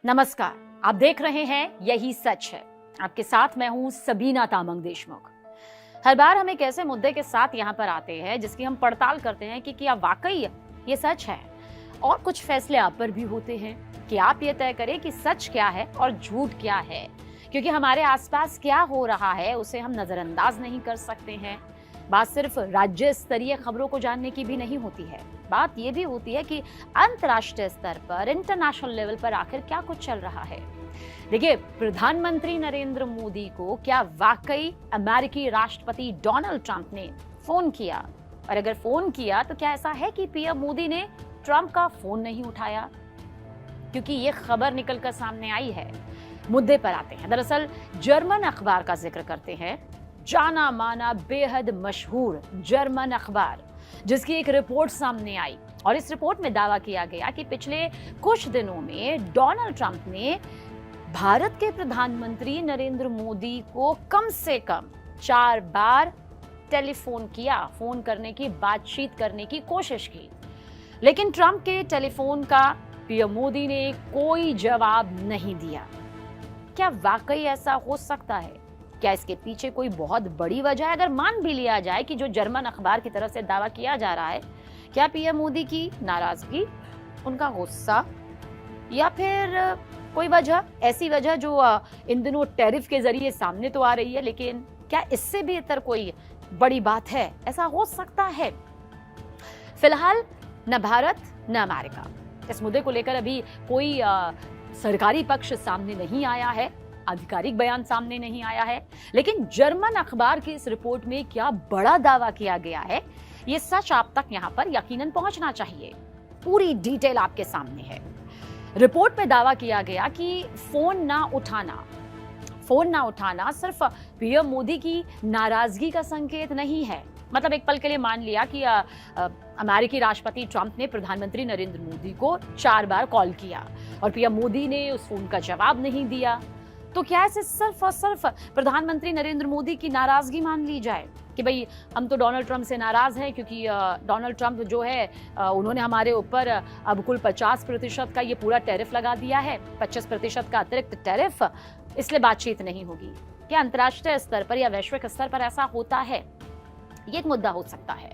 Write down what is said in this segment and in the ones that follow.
नमस्कार, आप देख रहे हैं यही सच है। आपके साथ मैं हूं सबीना तामंग देशमुख। हर बार हम एक ऐसे मुद्दे के साथ यहाँ पर आते हैं जिसकी हम पड़ताल करते हैं कि क्या वाकई ये सच है, और कुछ फैसले आप पर भी होते हैं कि आप ये तय करें कि सच क्या है और झूठ क्या है। क्योंकि हमारे आसपास क्या हो रहा है उसे हम नजरअंदाज नहीं कर सकते हैं। बात सिर्फ राज्य स्तरीय खबरों को जानने की भी नहीं होती है, बात यह भी होती है कि अंतर्राष्ट्रीय स्तर पर, इंटरनेशनल लेवल पर आखिर क्या कुछ चल रहा है। देखिए, प्रधानमंत्री नरेंद्र मोदी को क्या वाकई अमेरिकी राष्ट्रपति डोनाल्ड ट्रंप ने फोन किया? और अगर फोन किया तो क्या ऐसा है कि पीएम मोदी ने ट्रंप का फोन नहीं उठाया? क्योंकि ये खबर निकलकर सामने आई है। मुद्दे पर आते हैं। दरअसल जर्मन अखबार का जिक्र करते हैं, जाना माना बेहद मशहूर जर्मन अखबार, जिसकी एक रिपोर्ट सामने आई। और इस रिपोर्ट में दावा किया गया कि पिछले कुछ दिनों में डोनाल्ड ट्रंप ने भारत के प्रधानमंत्री नरेंद्र मोदी को कम से कम 4 बार टेलीफोन किया, फोन करने की, बातचीत करने की कोशिश की। लेकिन ट्रंप के टेलीफोन का पीएम मोदी ने कोई जवाब नहीं दिया। क्या वाकई ऐसा हो सकता है? क्या इसके पीछे कोई बहुत बड़ी वजह है? अगर मान भी लिया जाए कि जो जर्मन अखबार की तरफ से दावा किया जा रहा है, क्या पीएम मोदी की नाराजगी, उनका गुस्सा, या फिर कोई वजह, ऐसी वजह जो इन दिनों टैरिफ के जरिए सामने तो आ रही है, लेकिन क्या इससे भी इतर कोई बड़ी बात है? ऐसा हो सकता है। फिलहाल न भारत न अमेरिका इस मुद्दे को लेकर अभी कोई सरकारी पक्ष सामने नहीं आया है, आधिकारिक बयान सामने नहीं आया है। लेकिन जर्मन अखबार की इस रिपोर्ट में क्या बड़ा दावा किया गया है, ये सच आप तक यहाँ पर यकीनन पहुंचना चाहिए। पूरी डिटेल आपके सामने है। रिपोर्ट में दावा किया गया कि फोन ना उठाना सिर्फ पीएम मोदी की नाराजगी का संकेत नहीं है। मतलब एक पल के लिए मान लिया कि अमेरिकी राष्ट्रपति ट्रंप ने प्रधानमंत्री नरेंद्र मोदी को 4 बार कॉल किया और पीएम मोदी ने उस फोन का जवाब नहीं दिया, तो क्या इसे सिर्फ और सिर्फ प्रधानमंत्री नरेंद्र मोदी की नाराजगी मान ली जाए कि भाई हम तो डोनाल्ड ट्रंप से नाराज हैं क्योंकि डोनाल्ड ट्रंप जो है उन्होंने हमारे ऊपर अब कुल 50% का ये पूरा टैरिफ लगा दिया है, 25% का अतिरिक्त टैरिफ, इसलिए बातचीत नहीं होगी। क्या अंतर्राष्ट्रीय स्तर पर या वैश्विक स्तर पर ऐसा होता है? ये एक मुद्दा हो सकता है।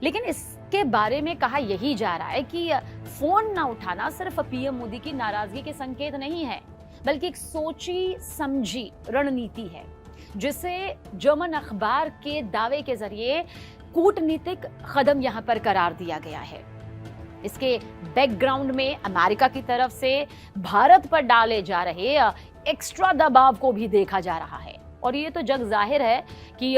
लेकिन इसके बारे में कहा यही जा रहा है कि फोन ना उठाना सिर्फ पीएम मोदी की नाराजगी के संकेत नहीं है, बल्कि एक सोची समझी रणनीति है, जिसे जर्मन अखबार के दावे के जरिए कूटनीतिक कदम यहां पर करार दिया गया है। इसके बैकग्राउंड में अमेरिका की तरफ से भारत पर डाले जा रहे एक्स्ट्रा दबाव को भी देखा जा रहा है। और ये तो जग जाहिर है कि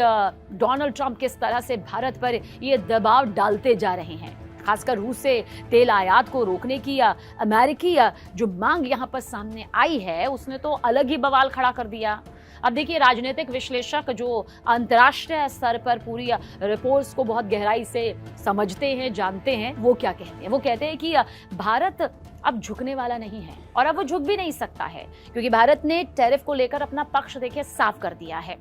डोनाल्ड ट्रंप किस तरह से भारत पर ये दबाव डालते जा रहे हैं। खासकर रूस से तेल आयात को रोकने की अमेरिकी जो मांग यहाँ पर सामने आई है, उसने तो अलग ही बवाल खड़ा कर दिया। अब देखिए, राजनीतिक विश्लेषक जो अंतर्राष्ट्रीय स्तर पर पूरी रिपोर्ट्स को बहुत गहराई से समझते हैं, जानते हैं, वो क्या कहते हैं? वो कहते हैं कि भारत अब झुकने वाला नहीं है, और अब वो झुक भी नहीं सकता है, क्योंकि भारत ने टैरिफ को लेकर अपना पक्ष देखिए साफ कर दिया है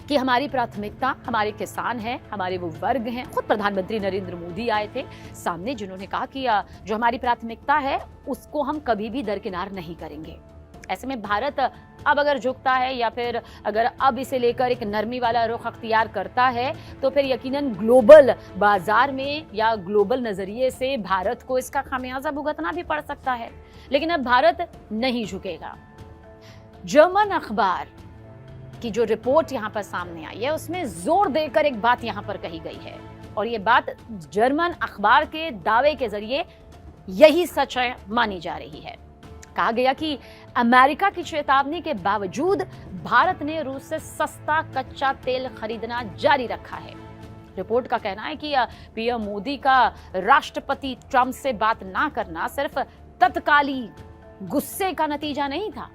कि हमारी प्राथमिकता हमारे किसान हैं, हमारे वो वर्ग हैं। खुद प्रधानमंत्री नरेंद्र मोदी आए थे सामने, जिन्होंने कहा कि जो हमारी प्राथमिकता है उसको हम कभी भी दरकिनार नहीं करेंगे। ऐसे में भारत अब अगर झुकता है या फिर अगर अब इसे लेकर एक नरमी वाला रुख अख्तियार करता है, तो फिर यकीनन ग्लोबल बाजार में या ग्लोबल नजरिए से भारत को इसका खामियाजा भुगतना भी पड़ सकता है। लेकिन अब भारत नहीं झुकेगा। जर्मन अखबार की जो रिपोर्ट यहाँ पर सामने आई है, उसमें जोर देकर एक बात यहाँ पर कही गई है, और ये बात जर्मन अखबार के दावे के जरिए यही सच है मानी जा रही है। कहा गया कि अमेरिका की चेतावनी के बावजूद भारत ने रूस से सस्ता कच्चा तेल खरीदना जारी रखा है। रिपोर्ट का कहना है कि पीएम मोदी का राष्ट्रपति ट्रंप से बात ना करना सिर्फ तत्कालीन गुस्से का नतीजा नहीं था,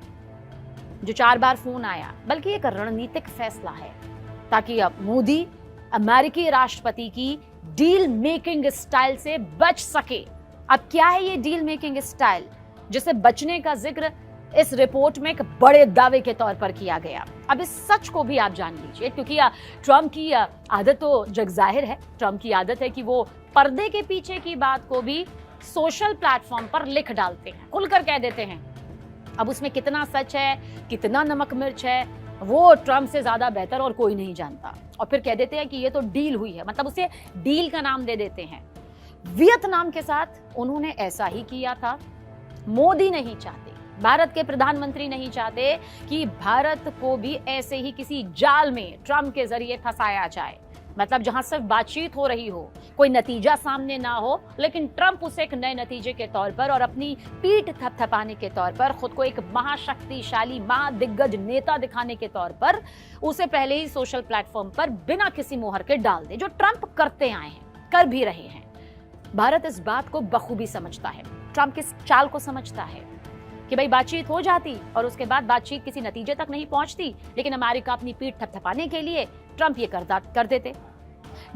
जो 4 बार फोन आया, बल्कि एक रणनीतिक फैसला है ताकि अब मोदी अमेरिकी राष्ट्रपति की डील मेकिंग स्टाइल से बच सके। अब क्या है ये डील मेकिंग स्टाइल, जिसे बचने का जिक्र इस रिपोर्ट में एक बड़े दावे के तौर पर किया गया? अब इस सच को भी आप जान लीजिए, क्योंकि ट्रंप की आदत तो जग जाहिर है। ट्रंप की आदत है कि वो पर्दे के पीछे की बात को भी सोशल प्लेटफॉर्म पर लिख डालते हैं, खुलकर कह देते हैं अब उसमें कितना सच है, कितना नमक मिर्च है, वो ट्रम्प से ज्यादा बेहतर और कोई नहीं जानता। और फिर कह देते हैं कि ये तो डील हुई है, मतलब उसे डील का नाम दे देते हैं। वियतनाम के साथ उन्होंने ऐसा ही किया था। मोदी नहीं चाहते, भारत के प्रधानमंत्री नहीं चाहते कि भारत को भी ऐसे ही किसी जाल में ट्रम्प के जरिए फंसाया जाए, मतलब जहां सिर्फ बातचीत हो रही हो, कोई नतीजा सामने ना हो, लेकिन ट्रम्प उसे एक नए नतीजे के तौर पर और अपनी पीठ थपथपाने के तौर पर, खुद को एक महाशक्तिशाली महादिग्गज नेता दिखाने के तौर पर उसे पहले ही सोशल प्लेटफॉर्म पर बिना किसी मोहर के डाल दे, जो ट्रम्प करते आए हैं, कर भी रहे हैं। भारत इस बात को बखूबी समझता है, ट्रम्प की चाल को समझता है कि भाई बातचीत हो जाती और उसके बाद बातचीत किसी नतीजे तक नहीं पहुंचती, लेकिन अमेरिका अपनी पीठ थपथपाने के लिए ट्रम्प ये कर देते।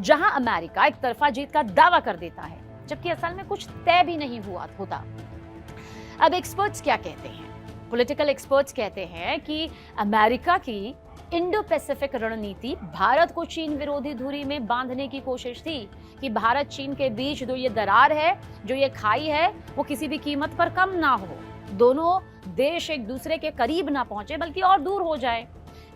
जहां अमेरिका एक तरफा जीत का दावा कर देता है, जबकि असल में कुछ तय भी नहीं हुआ होता। अब एक्सपर्ट्स क्या कहते हैं? पॉलिटिकल एक्सपर्ट्स कहते हैं कि अमेरिका की इंडो पैसिफिक रणनीति भारत को चीन विरोधी धुरी में बांधने की कोशिश थी, कि भारत चीन के बीच जो ये दरार है, जो ये खाई है, वो किसी भी कीमत पर कम ना हो, दोनों देश एक दूसरे के करीब ना पहुंचे बल्कि और दूर हो जाए।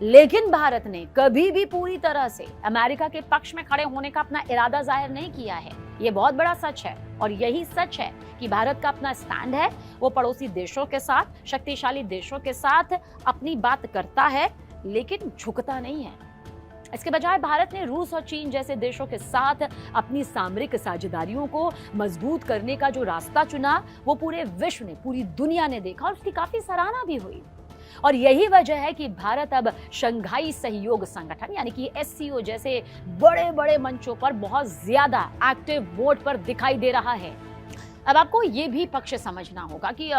लेकिन भारत ने कभी भी पूरी तरह से अमेरिका के पक्ष में खड़े होने का अपना इरादा जाहिर नहीं किया है। ये बहुत बड़ा सच है, और यही सच है कि भारत का अपना स्टैंड है, वो पड़ोसी देशों के साथ, शक्तिशाली देशों के साथ अपनी बात करता है, लेकिन झुकता नहीं है। इसके बजाय भारत ने रूस और चीन जैसे देशों के साथ अपनी सामरिक साझेदारियों को मजबूत करने का जो रास्ता चुना, वो पूरे विश्व ने, पूरी दुनिया ने देखा और उसकी काफी सराहना भी हुई। और यही वजह है कि भारत अब शंघाई सहयोग संगठन यानी कि एससीओ जैसे बड़े बड़े मंचों पर बहुत ज्यादा एक्टिव मोड पर दिखाई दे रहा है। अब आपको ये भी पक्ष समझना होगा कि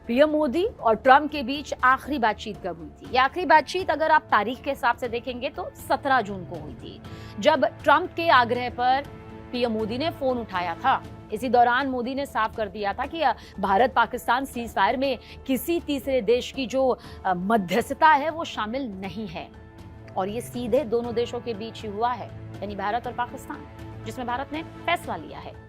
पीएम मोदी और ट्रम्प के बीच आखिरी बातचीत कब हुई थी। ये आखिरी बातचीत अगर आप तारीख के हिसाब से देखेंगे तो 17 जून को हुई थी, जब ट्रम्प के आग्रह पर पीएम मोदी ने फोन उठाया था। इसी दौरान मोदी ने साफ कर दिया था कि भारत पाकिस्तान सीज फायर में किसी तीसरे देश की जो मध्यस्थता है वो शामिल नहीं है, और ये सीधे दोनों देशों के बीच ही हुआ है, यानी भारत और पाकिस्तान, जिसमें भारत ने फैसला लिया है।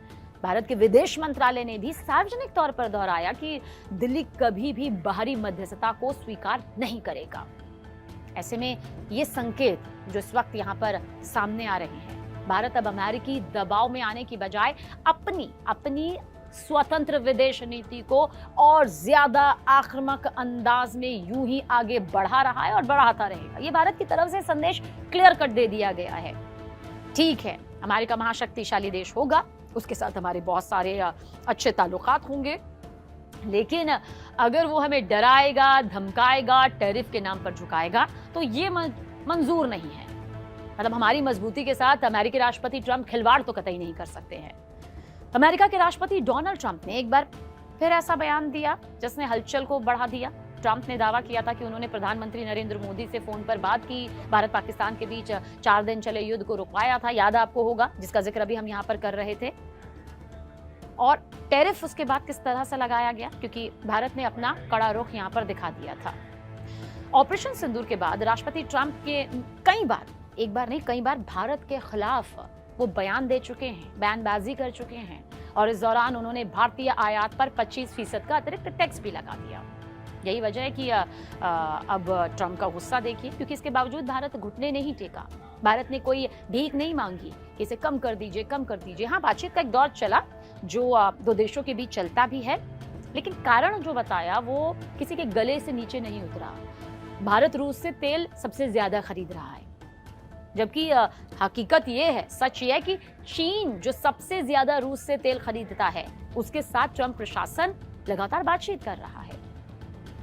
भारत के विदेश मंत्रालय ने भी सार्वजनिक तौर पर दोहराया कि दिल्ली कभी भी बाहरी मध्यस्थता को स्वीकार नहीं करेगा। ऐसे में ये संकेत जो इस वक्त यहाँ पर सामने आ रहे हैं, भारत अब अमेरिकी दबाव में आने की बजाय अपनी स्वतंत्र विदेश नीति को और ज्यादा आक्रामक अंदाज में यूं ही आगे बढ़ा रहा है और बढ़ाता रहेगा। ये भारत की तरफ से संदेश क्लियर कट दे दिया गया है। ठीक है, अमेरिका महाशक्तिशाली देश होगा, उसके साथ हमारे बहुत सारे अच्छे ताल्लुकात होंगे, लेकिन अगर वो हमें डराएगा, धमकाएगा, टैरिफ के नाम पर झुकाएगा, तो ये मंजूर नहीं है। मतलब हमारी मजबूती के साथ अमेरिकी राष्ट्रपति ट्रम्प खिलवाड़ तो कतई नहीं कर सकते हैं। अमेरिका के राष्ट्रपति डोनाल्ड ट्रम्प ने एक बार फिर ऐसा बयान दिया जिसने हलचल को बढ़ा दिया। ट्रम्प ने दावा किया था कि उन्होंने प्रधानमंत्री नरेंद्र मोदी से फोन पर बात की, भारत पाकिस्तान के बीच 4 दिन चले युद्ध को रुकवाया था, याद आपको होगा, जिसका जिक्र अभी हम यहाँ पर कर रहे थे। और टैरिफ उसके बाद किस तरह से लगाया गया, क्योंकि भारत ने अपना कड़ा रुख यहाँ पर दिखा दिया था। ऑपरेशन सिंदूर के बाद राष्ट्रपति ट्रम्प के कई बार, एक बार नहीं कई बार, भारत के खिलाफ वो बयान दे चुके हैं, बयानबाजी कर चुके हैं, और इस दौरान उन्होंने भारतीय आयात पर 25% का अतिरिक्त टैक्स भी लगा दिया। यही वजह है कि अब ट्रम्प का गुस्सा देखिए, क्योंकि इसके बावजूद भारत घुटने नहीं टेका। भारत ने कोई भीख नहीं मांगी कि इसे कम कर दीजिए, कम कर दीजिए। हाँ, बातचीत का एक दौर चला जो दो देशों के बीच चलता भी है, लेकिन कारण जो बताया वो किसी के गले से नीचे नहीं उतरा। भारत रूस से तेल सबसे ज्यादा खरीद रहा है, जबकि हकीकत ये है, सच ये है कि चीन जो सबसे ज्यादा रूस से तेल खरीदता है, उसके साथ ट्रम्प प्रशासन लगातार बातचीत कर रहा है।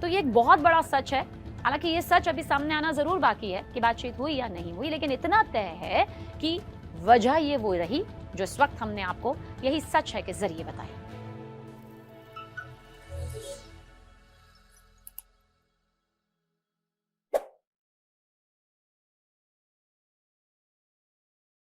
तो ये एक बहुत बड़ा सच है। हालांकि ये सच अभी सामने आना जरूर बाकी है कि बातचीत हुई या नहीं हुई, लेकिन इतना तय है कि वजह ये वो रही जो इस वक्त हमने आपको यही सच है के जरिए बताया।